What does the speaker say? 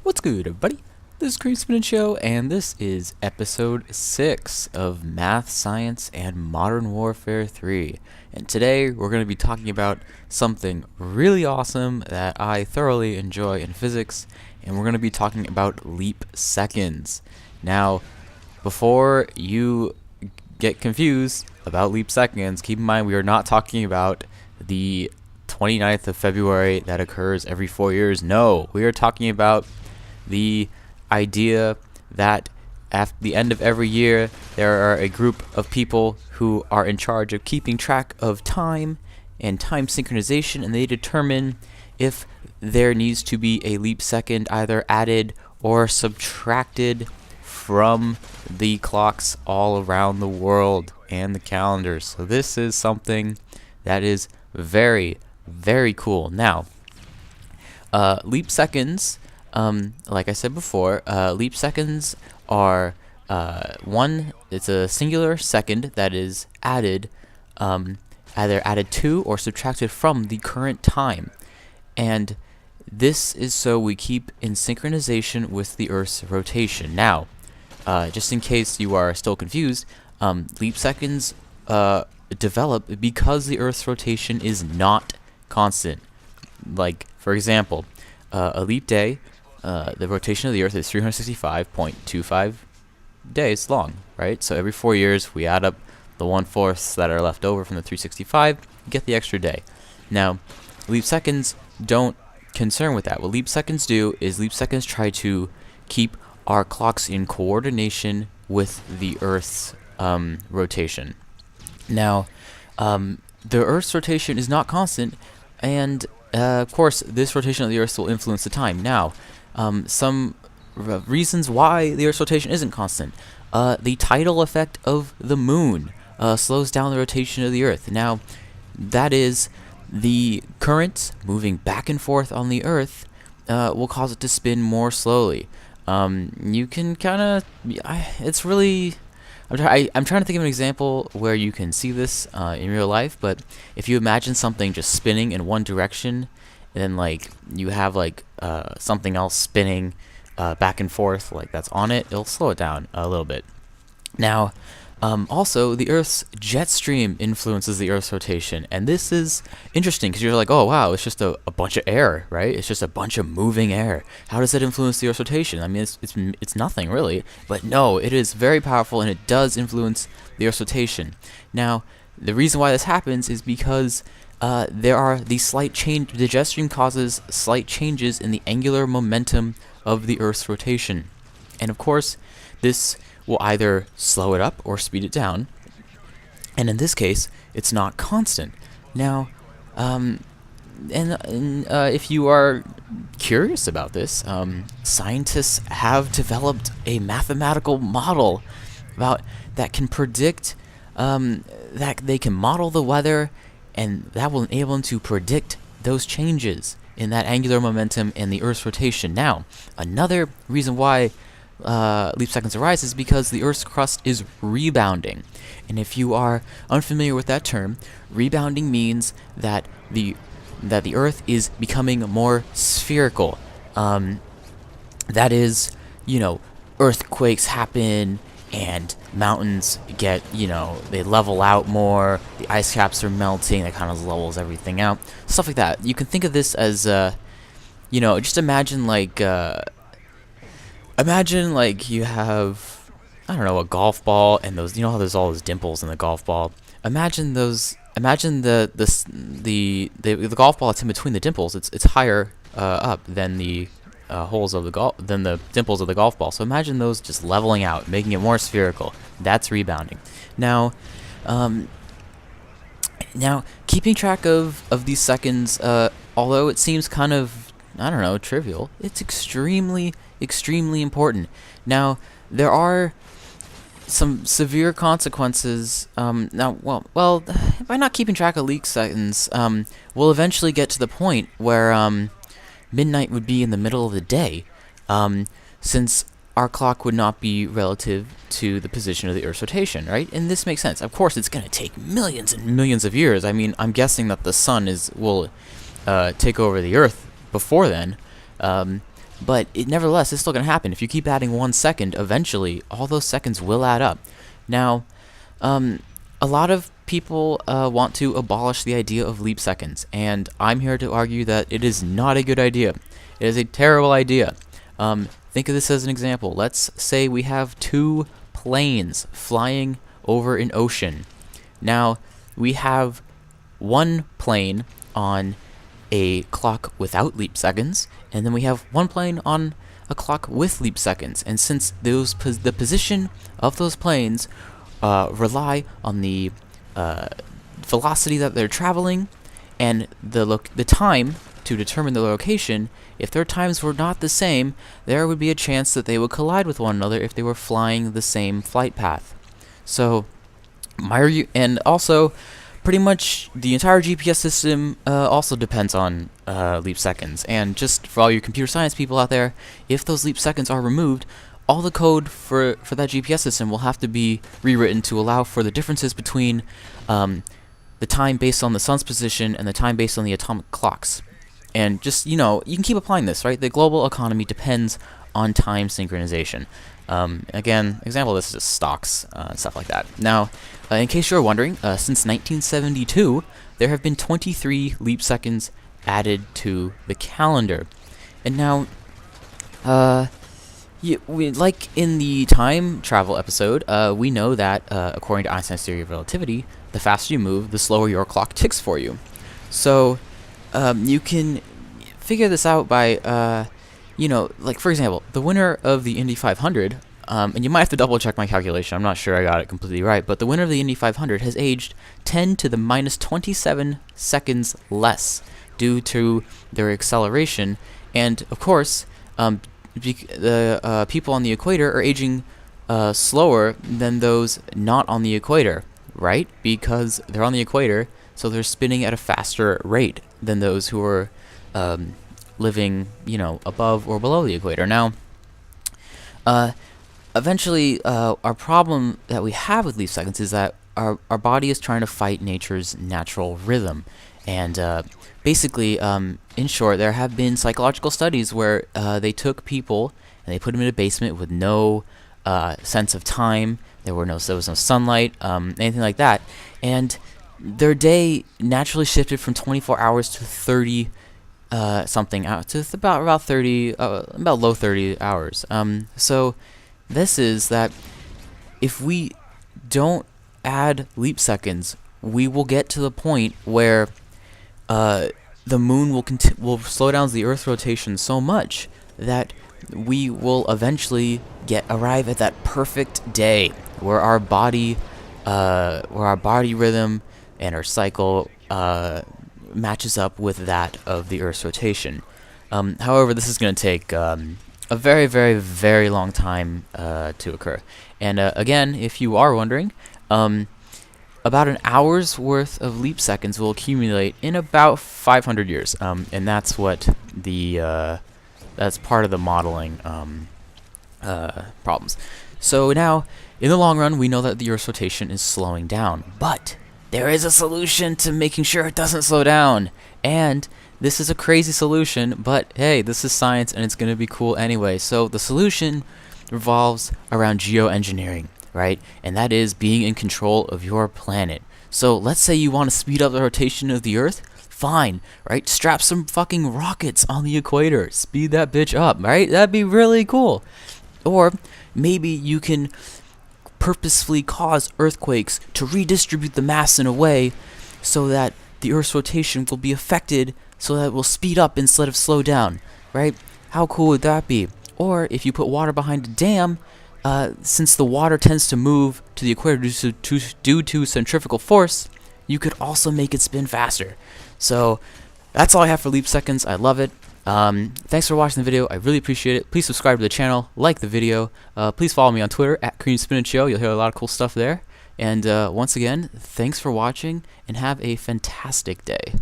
What's good, everybody? This is CreamSpinachYo, and this is episode 6 of Math, Science, and Modern Warfare 3. And today, we're going to be talking about something really awesome that I thoroughly enjoy in physics, and we're going to be talking about leap seconds. Now, before you get confused about leap seconds, keep in mind we are not talking about the 29th of February that occurs every 4 years. No, we are talking about the idea that at the end of every year there are a group of people who are in charge of keeping track of time and time synchronization, and they determine if there needs to be a leap second either added or subtracted from the clocks all around the world and the calendars. So this is something that is very, very cool. Now, leap seconds, like I said before, leap seconds are it's a singular second that is added, either added to or subtracted from the current time. And this is so we keep in synchronization with the Earth's rotation. Now, just in case you are still confused, leap seconds develop because the Earth's rotation is not constant. Like, for example, a leap day, the rotation of the Earth is 365.25 days long, right? So every 4 years, we add up the 1/4 that are left over from the 365, get the extra day. Now, leap seconds don't concern with that. What leap seconds do is leap seconds try to keep our clocks in coordination with the Earth's rotation. Now, the Earth's rotation is not constant, and of course, this rotation of the Earth will influence the time. Now, some reasons why the Earth's rotation isn't constant. The tidal effect of the moon slows down the rotation of the Earth. Now, that is, the currents moving back and forth on the Earth will cause it to spin more slowly. You can kind of, it's really, I'm trying to think of an example where you can see this in real life, but if you imagine something just spinning in one direction, and then like you have like something else spinning back and forth like that's on it, it'll slow it down a little bit. Now, also, the Earth's jet stream influences the Earth's rotation, and this is interesting because you're like, oh wow, it's just a bunch of air, right? It's just a bunch of moving air. How does that influence the Earth's rotation? I mean, it's nothing really, but no, it is very powerful, and it does influence the Earth's rotation. Now, the reason why this happens is because there are these slight change. The jet stream causes slight changes in the angular momentum of the Earth's rotation, and of course, this will either slow it up or speed it down, and in this case, it's not constant. Now, if you are curious about this, scientists have developed a mathematical model that can predict, that they can model the weather, and that will enable them to predict those changes in that angular momentum and the Earth's rotation. Now, another reason why leap seconds arise is because the Earth's crust is rebounding. And if you are unfamiliar with that term, rebounding means that the Earth is becoming more spherical. That is, earthquakes happen and mountains get, they level out more, the ice caps are melting, that kind of levels everything out, stuff like that. You can think of this as, just imagine like you have, I don't know, a golf ball, and those, how there's all those dimples in the golf ball. Imagine the golf ball that's in between the dimples. It's higher up than the holes of the dimples of the golf ball. So imagine those just leveling out, making it more spherical. That's rebounding. Now, keeping track of these seconds, although it seems kind of, I don't know, trivial, it's extremely important. Now, there are some severe consequences. By not keeping track of leap seconds, we'll eventually get to the point where midnight would be in the middle of the day, since our clock would not be relative to the position of the Earth's rotation, right? And this makes sense. Of course, it's going to take millions and millions of years. I mean, I'm guessing that the sun will take over the Earth before then. but nevertheless, it's still going to happen. If you keep adding 1 second, eventually all those seconds will add up. Now, a lot of people want to abolish the idea of leap seconds, and I'm here to argue that it is not a good idea. It is a terrible idea. Think of this as an example. Let's say we have 2 planes flying over an ocean. Now, we have 1 plane on a clock without leap seconds, and then we have 1 plane on a clock with leap seconds. And since the position of those planes rely on the velocity that they're traveling and the time to determine the location, if their times were not the same, there would be a chance that they would collide with one another if they were flying the same flight path. So, and also, pretty much the entire GPS system also depends on leap seconds. And just for all you computer science people out there, if those leap seconds are removed, all the code for that GPS system will have to be rewritten to allow for the differences between the time based on the sun's position and the time based on the atomic clocks. And just, you can keep applying this, right? The global economy depends on time synchronization. Again, example of this is just stocks, stuff like that. Now, in case you're wondering, since 1972, there have been 23 leap seconds added to the calendar. And now, like in the time travel episode, we know that, according to Einstein's theory of relativity, the faster you move, the slower your clock ticks for you. So, you can figure this out by, like for example, the winner of the Indy 500, and you might have to double check my calculation, I'm not sure I got it completely right, but the winner of the Indy 500 has aged 10 to the minus 27 seconds less due to their acceleration, and of course, the people on the equator are aging slower than those not on the equator, right? Because they're on the equator, so they're spinning at a faster rate than those who are living, above or below the equator. Now, eventually, our problem that we have with leap seconds is that our body is trying to fight nature's natural rhythm. And basically, in short, there have been psychological studies where they took people and they put them in a basement with no sense of time. There was no sunlight, anything like that, and their day naturally shifted from 24 hours to 30 something out to about 30, about low 30 hours. So this is that if we don't add leap seconds, we will get to the point where the moon will slow down the Earth's rotation so much that we will eventually arrive at that perfect day where our body rhythm and our cycle matches up with that of the Earth's rotation. However, this is going to take a very, very, very long time to occur. And again, if you are wondering, about an hour's worth of leap seconds will accumulate in about 500 years, and that's what that's part of the modeling problems. So now, in the long run, we know that the Earth's rotation is slowing down, but there is a solution to making sure it doesn't slow down, and this is a crazy solution, but hey, this is science and it's going to be cool anyway. So the solution revolves around geoengineering, right? And that is being in control of your planet. So let's say you want to speed up the rotation of the Earth. Fine, right? Strap some fucking rockets on the equator. Speed that bitch up, right? That'd be really cool. Or maybe you can purposefully cause earthquakes to redistribute the mass in a way so that the Earth's rotation will be affected so that it will speed up instead of slow down, right? How cool would that be? Or if you put water behind a dam, since the water tends to move to the equator due to centrifugal force, you could also make it spin faster. So that's all I have for leap seconds. I love it. Thanks for watching the video. I really appreciate it. Please subscribe to the channel, like the video. Please follow me on Twitter at CreamSpinachYo. You'll hear a lot of cool stuff there. And once again, thanks for watching and have a fantastic day.